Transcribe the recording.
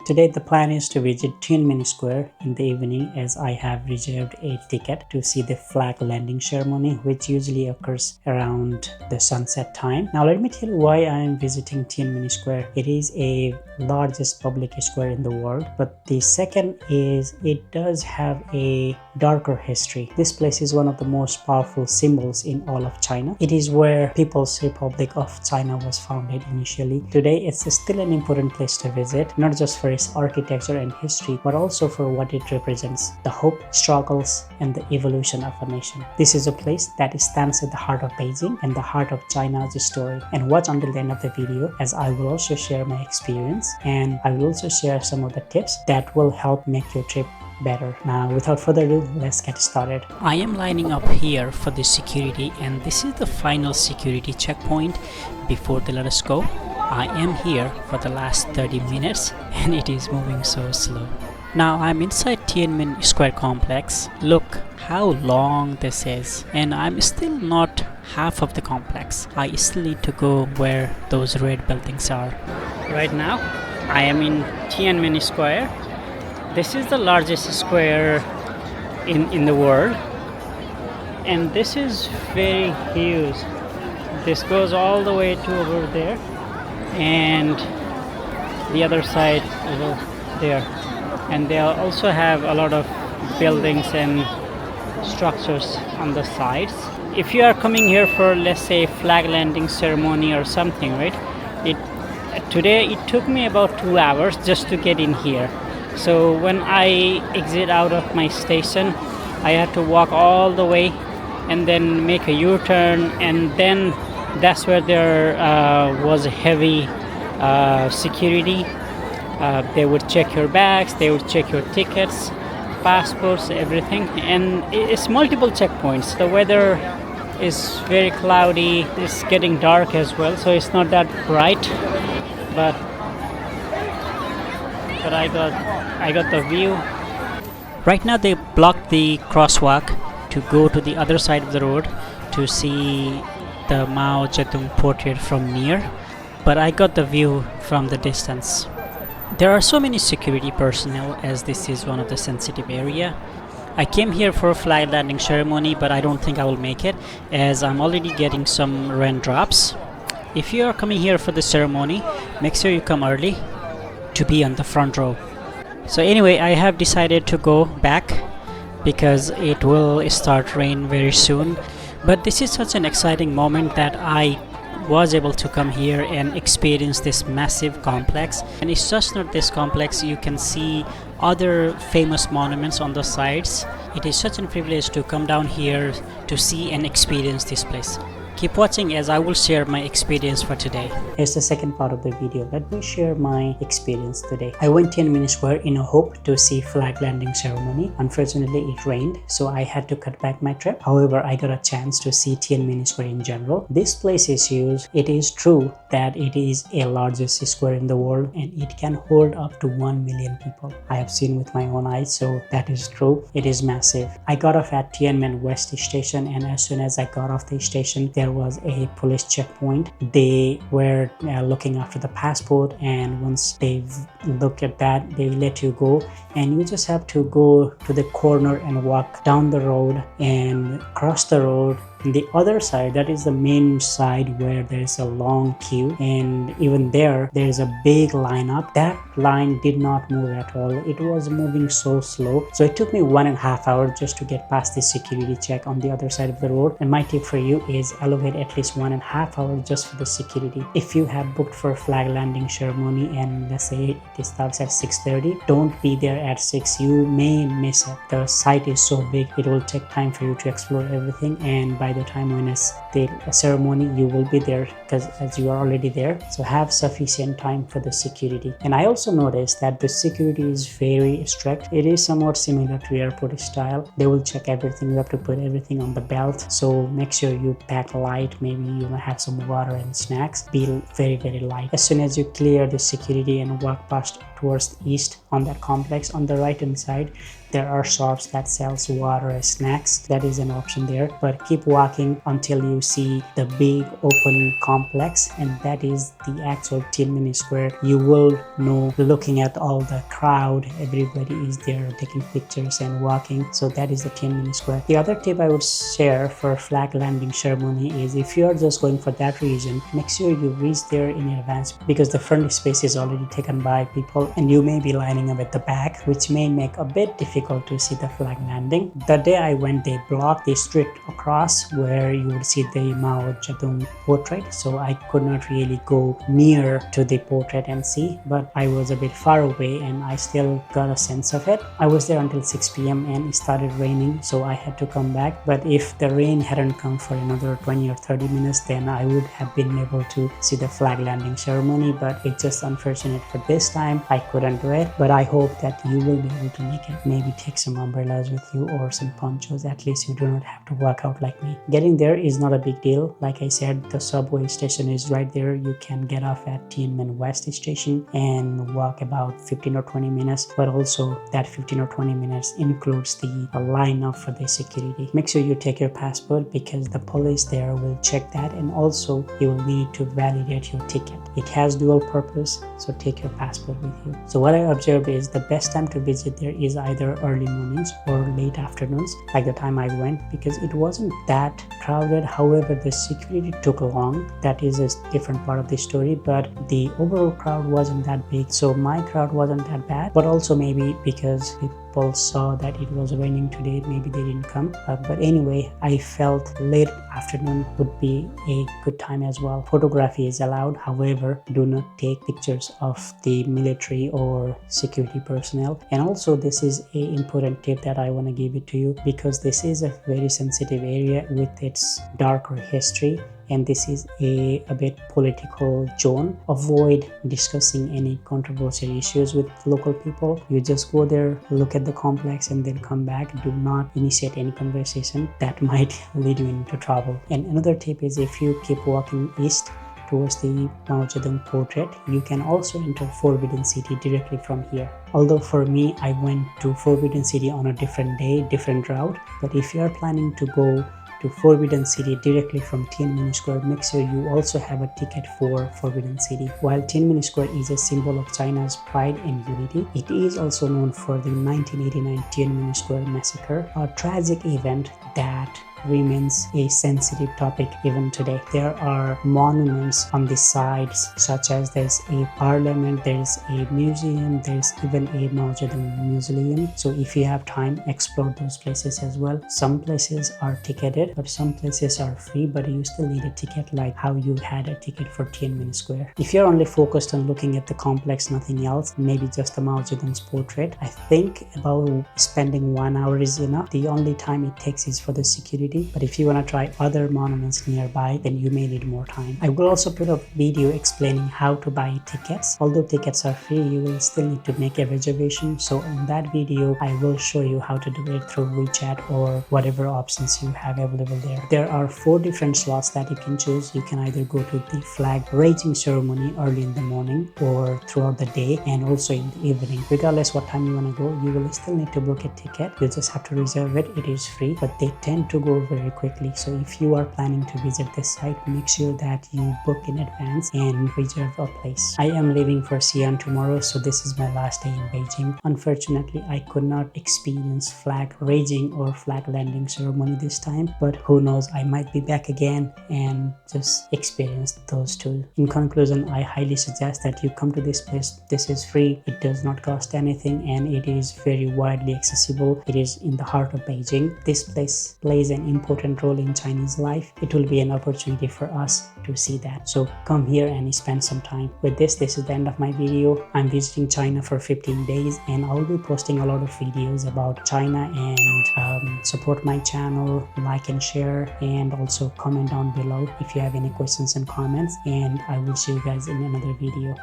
Today the plan is to visit Tiananmen Square in the evening, as I have reserved a ticket to see the flag landing ceremony, which usually occurs around the sunset time. Now let me tell you why I am visiting Tiananmen Square. It is a largest public square in the world, but the second is it does have a darker history. This place is one of the most powerful symbols in all of China. It is where People's Republic of China was founded initially. Today it's still an important place to visit, not just for its architecture and history, but also for what it represents: the hope, struggles, and the evolution of a nation. This is a place that stands at the heart of Beijing and the heart of China's story. And watch until the end of the video, as I will also share my experience, and I will also share some of the tips that will help make your trip better. Now without further ado, let's get started. I am lining up here for the security, and this is the final security checkpoint before they let us go. I am here for the last 30 minutes and it is moving so slow. Now I'm inside Tiananmen Square complex. Look how long this is, and I'm still not half of the complex. I still need to go where those red buildings are. Right now I am in Tiananmen Square. This is the largest square in the world, and this is very huge. This goes all the way to over there and the other side over there, and they also have a lot of buildings and structures on the sides. If you are coming here for, let's say, flag landing ceremony or something, right, today it took me about 2 hours just to get in here. So when I exit out of my station, I had to walk all the way and then make a U-turn, and then that's where there was heavy security. They would check your bags, they would check your tickets, passports, everything, and it's multiple checkpoints. The weather is very cloudy, it's getting dark as well, so it's not that bright, but I got the view. Right now they blocked the crosswalk to go to the other side of the road to see the Mao Zedong portrait from near, but I got the view from the distance. There are so many security personnel, as this is one of the sensitive area. I came here for a flag landing ceremony, but I don't think I will make it, as I'm already getting some raindrops. If you are coming here for the ceremony, make sure you come early to be on the front row. So anyway, I have decided to go back because it will start rain very soon. But this is such an exciting moment that I was able to come here and experience this massive complex. And it's just not this complex, you can see other famous monuments on the sides. It is such a privilege to come down here to see and experience this place. Keep watching as I will share my experience for today. Here's the second part of the video. Let me share my experience today. I went Tiananmen Square in a hope to see flag landing ceremony. Unfortunately, it rained, so I had to cut back my trip. However, I got a chance to see Tiananmen Square in general. This place is huge. It is true that it is a largest square in the world, and it can hold up to 1 million people. I have seen with my own eyes, so that is true. It is massive. I got off at Tiananmen West station, and as soon as I got off the station, there was a police checkpoint. They were looking after the passport, and once they look at that, they let you go, and you just have to go to the corner and walk down the road and cross the road. On the other side, that is the main side where there's a long queue, and even there is a big lineup. That line did not move at all. It was moving so slow, so it took me 1.5 hours just to get past the security check on the other side of the road. And my tip for you is allocate at least 1.5 hours just for the security. If you have booked for a flag landing ceremony and let's say it starts at 6:30, don't be there at 6. You may miss it. The site is so big, it will take time for you to explore everything, and by the time when it's the ceremony, you will be there because as you are already there. So have sufficient time for the security. And I also noticed that the security is very strict. It is somewhat similar to airport style. They will check everything. You have to put everything on the belt, so make sure you pack light. Maybe you have some water and snacks. Be very light. As soon as you clear the security and walk past towards the east on that complex, on the right hand side there are shops that sells water and snacks. That is an option there, but keep walking until you see the big open complex, and that is the actual Tiananmen Square. You will know looking at all the crowd, everybody is there taking pictures and walking. So that is the Tiananmen Square. The other tip I would share for flag landing ceremony is if you are just going for that region, make sure you reach there in advance, because the front space is already taken by people and you may be lining up at the back, which may make a bit difficult to see the flag landing. The day I went, they blocked the street across where you would see the Mao Zedong portrait, so I could not really go near to the portrait and see, but I was a bit far away and I still got a sense of it. I was there until 6 p.m. and it started raining, so I had to come back. But if the rain hadn't come for another 20 or 30 minutes, then I would have been able to see the flag landing ceremony. But it's just unfortunate for this time I couldn't do it, but I hope that you will be able to make it. Maybe take some umbrellas with you or some ponchos, at least you do not have to walk out like me. Getting there is not a big deal. Like I said, the subway station is right there. You can get off at Tiananmen West station and walk about 15 or 20 minutes, but also that 15 or 20 minutes includes the line up for the security. Make sure you take your passport, because the police there will check that, and also you will need to validate your ticket. It has dual purpose, so take your passport with you. So what I observed is the best time to visit there is either early mornings or late afternoons, like the time I went, because it wasn't that crowded. However, the security took long. That is a different part of the story, but the overall crowd wasn't that big, so my crowd wasn't that bad. But also maybe because people saw that it was raining today, maybe they didn't come. But anyway, I felt late afternoon would be a good time as well. Photography is allowed, however, do not take pictures of the military or security personnel. And also, this is an important tip that I want to give it to you, because this is a very sensitive area with its darker history, and this is a bit political zone. Avoid discussing any controversial issues with local people. You just go there, look at the complex, and then come back. Do not initiate any conversation that might lead you into trouble. And another tip is, if you keep walking east towards the Mao Zedong portrait, you can also enter Forbidden City directly from here. Although for me, I went to Forbidden City on a different day, different route. But if you are planning to go to Forbidden City directly from Tiananmen Square, make sure you also have a ticket for Forbidden City. While Tiananmen Square is a symbol of China's pride and unity, it is also known for the 1989 Tiananmen Square massacre, a tragic event that remains a sensitive topic even today. There are monuments on the sides, such as there's a parliament, there's a museum, there's even a Mao Zedong museum. So if you have time, explore those places as well. Some places are ticketed, but some places are free, but you still need a ticket, like how you had a ticket for Tiananmen Square. If you're only focused on looking at the complex, nothing else, maybe just the Mao Zedong's portrait, I think about spending 1 hour is enough. The only time it takes is for the security, but if you want to try other monuments nearby, then you may need more time. I will also put a video explaining how to buy tickets. Although tickets are free, you will still need to make a reservation. So in that video, I will show you how to do it through WeChat or whatever options you have available there. There are 4 different slots that you can choose. You can either go to the flag raising ceremony early in the morning or throughout the day, and also in the evening. Regardless what time you want to go, you will still need to book a ticket. You just have to reserve it. It is free, but they tend to go very quickly. So if you are planning to visit this site, make sure that you book in advance and reserve a place. I am leaving for Xi'an tomorrow, so this is my last day in Beijing. Unfortunately, I could not experience flag raising or flag landing ceremony this time, but who knows, I might be back again and just experience those two. In conclusion, I highly suggest that you come to this place. This is free, it does not cost anything, and it is very widely accessible. It is in the heart of Beijing. This place plays an important role in Chinese life. It will be an opportunity for us to see that. So come here and spend some time. With this is the end of my video. I'm visiting China for 15 days and I'll be posting a lot of videos about China, and support my channel, like and share, and also comment down below if you have any questions and comments, and I will see you guys in another video.